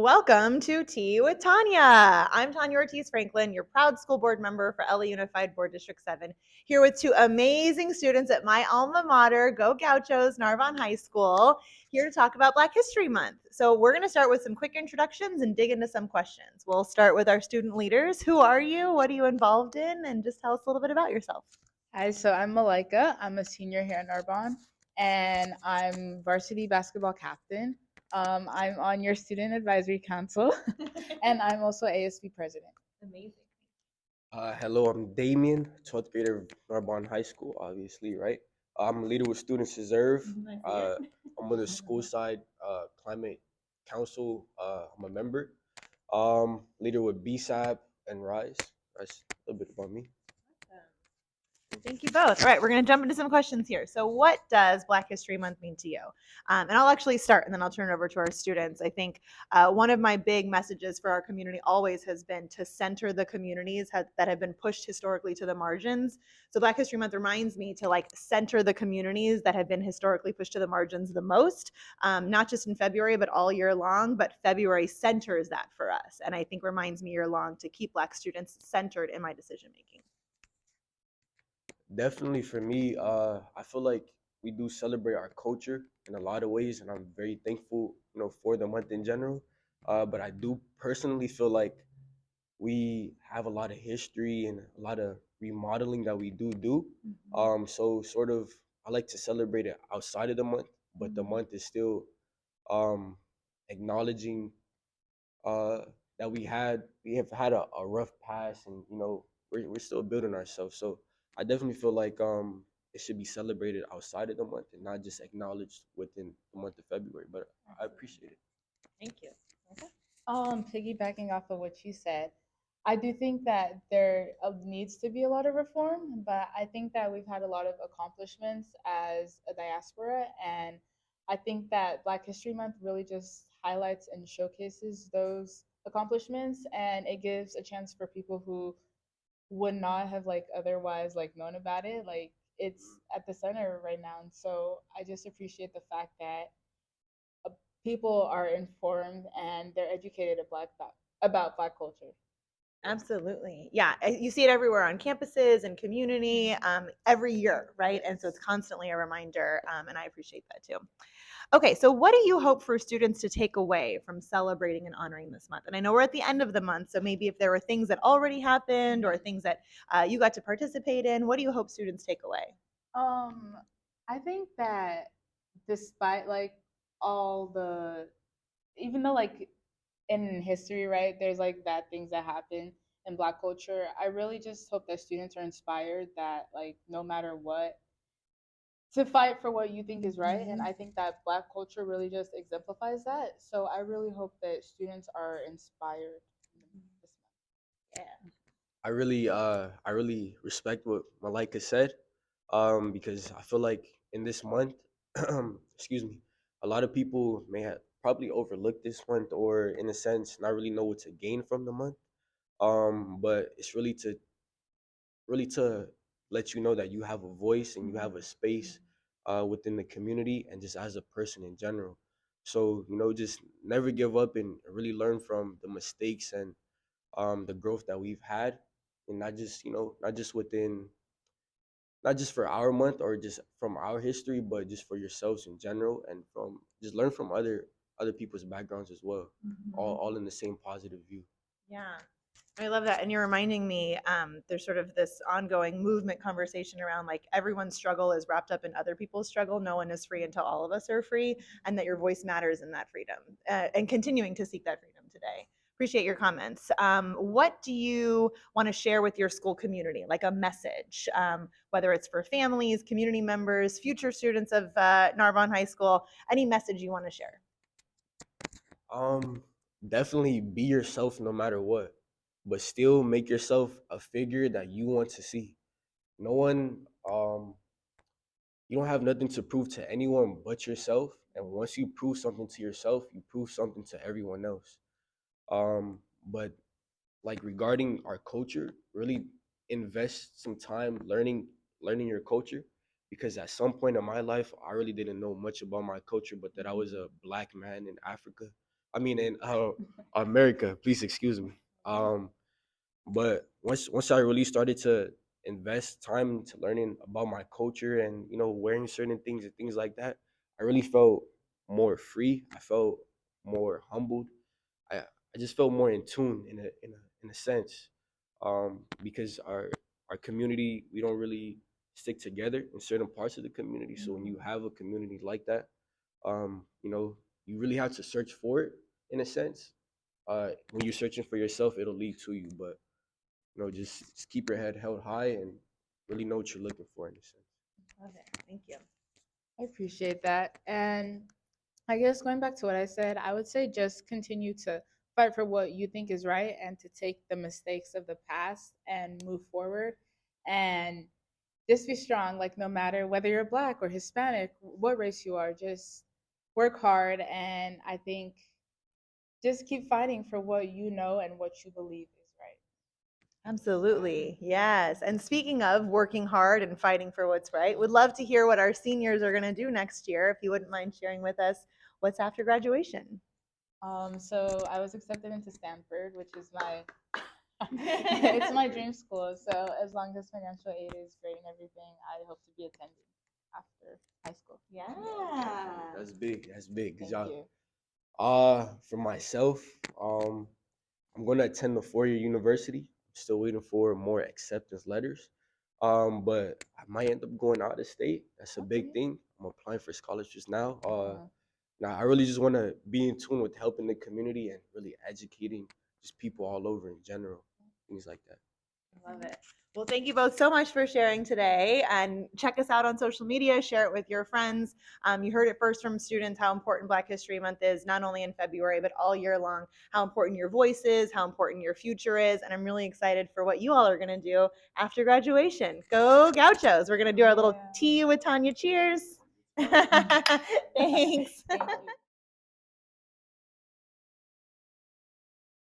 Welcome to Tea with Tanya. I'm Tanya Ortiz Franklin, your proud school board member for LA Unified Board District 7, here with two amazing students at my alma mater, Go Gauchos, Narbonne High School, here to talk about Black History Month. So we're going to start with some quick introductions and dig into some questions. We'll start with our student leaders. Who are you? What are you involved in? And just tell us a little bit about yourself. Hi, so I'm Malaika. I'm a senior here at Narbonne, and I'm varsity basketball captain. I'm on your student advisory council, and I'm also ASB president. Amazing. Hello, I'm Damien, 12th grader of Narbonne High School, obviously, right? I'm a leader with Students Deserve. I'm with the school side climate council. I'm a member. Leader with BSAP and Rise. That's a little bit about me. Thank you both. All right, we're going to jump into some questions here. So what does Black History Month mean to you? And I'll actually start, and then I'll turn it over to our students. I think one of my big messages for our community always has been to center the communities that have been pushed historically to the margins. So Black History Month reminds me to center the communities that have been historically pushed to the margins the most, not just in February, but all year long. But February centers that for us, and I think reminds me year long to keep Black students centered in my decision making. Definitely for me, I feel like we do celebrate our culture in a lot of ways, and I'm very thankful, for the month in general. But I do personally feel like we have a lot of history and a lot of remodeling that we do. So sort of I like to celebrate it outside of the month, but the month is still um acknowledging uh that we have had a rough past, and we're still building ourselves. So I definitely feel like it should be celebrated outside of the month and not just acknowledged within the month of February. But I appreciate it. Thank you. Okay. Piggybacking off of what you said, I do think that there needs to be a lot of reform, but I think that we've had a lot of accomplishments as a diaspora, and I think that Black History Month really just highlights and showcases those accomplishments, and it gives a chance for people who would not have otherwise known about it. Like, it's at the center right now, and so I just appreciate the fact that people are informed and they're educated about Black culture. Absolutely. Yeah. You see it everywhere on campuses and community every year, right? And so it's constantly a reminder. And I appreciate that too. Okay. So, what do you hope for students to take away from celebrating and honoring this month? And I know we're at the end of the month. So, maybe if there were things that already happened or things that you got to participate in, what do you hope students take away? I think that despite all the, even though in history, right, there's bad things that happen in Black culture, I really just hope that students are inspired that no matter what, to fight for what you think is right. And I think that Black culture really just exemplifies that. So I really hope that students are inspired this month. Yeah. I really respect what Malaika said, because I feel like in this month, excuse me, a lot of people may have probably overlooked this month, or in a sense not really know what to gain from the month. But it's really to let you know that you have a voice and you have a space within the community and just as a person in general. So just never give up and really learn from the mistakes and the growth that we've had, and not just within, not just for our month or just from our history, but just for yourselves in general, and from just learn from other people's backgrounds as well, all in the same positive view. Yeah. I love that. And you're reminding me, there's sort of this ongoing movement conversation around everyone's struggle is wrapped up in other people's struggle. No one is free until all of us are free, and that your voice matters in that freedom, and continuing to seek that freedom today. Appreciate your comments. What do you want to share with your school community, like a message, whether it's for families, community members, future students of Narbonne High School, any message you want to share? Um, Definitely be yourself no matter what, but still make yourself a figure that you want to see. No one, you don't have nothing to prove to anyone but yourself. And once you prove something to yourself, you prove something to everyone else. But like regarding our culture, really invest some time learning your culture, because at some point in my life I really didn't know much about my culture, but that I was a black man in Africa. I mean, in America. Please excuse me. But once I really started to invest time into learning about my culture and wearing certain things and things like that, I really felt more free. I felt more humbled. I just felt more in tune in a sense, because our community, we don't really stick together in certain parts of the community. So when you have a community like that, you really have to search for it in a sense. When you're searching for yourself, it'll lead to you, but just keep your head held high and really know what you're looking for in a sense. Love it. Thank you. I appreciate that. And I guess going back to what I said, I would say just continue to fight for what you think is right and to take the mistakes of the past and move forward. And just be strong, like no matter whether you're Black or Hispanic, what race you are, just work hard. And I think just keep fighting for what you know and what you believe is right. Absolutely. Yes. And speaking of working hard and fighting for what's right, would love to hear what our seniors are going to do next year. If you wouldn't mind sharing with us what's after graduation. So I was accepted into Stanford, which is my it's my dream school. So as long as financial aid is great and everything, I hope to be attending after high school. Yeah. That's big. That's big. Good Thank job. you. For myself, I'm going to attend the 4-year university. I'm still waiting for more acceptance letters. But I might end up going out of state. That's a big thing. I'm applying for scholarships now. Now I really just want to be in tune with helping the community and really educating just people all over in general, things like that. Love it. Well, thank you both so much for sharing today, and check us out on social media, share it with your friends. You heard it first from students how important Black History Month is, not only in February, but all year long, how important your voice is, how important your future is. And I'm really excited for what you all are going to do after graduation. Go Gauchos. We're going to do our little tea with Tanya. Cheers. Thanks. Thank you.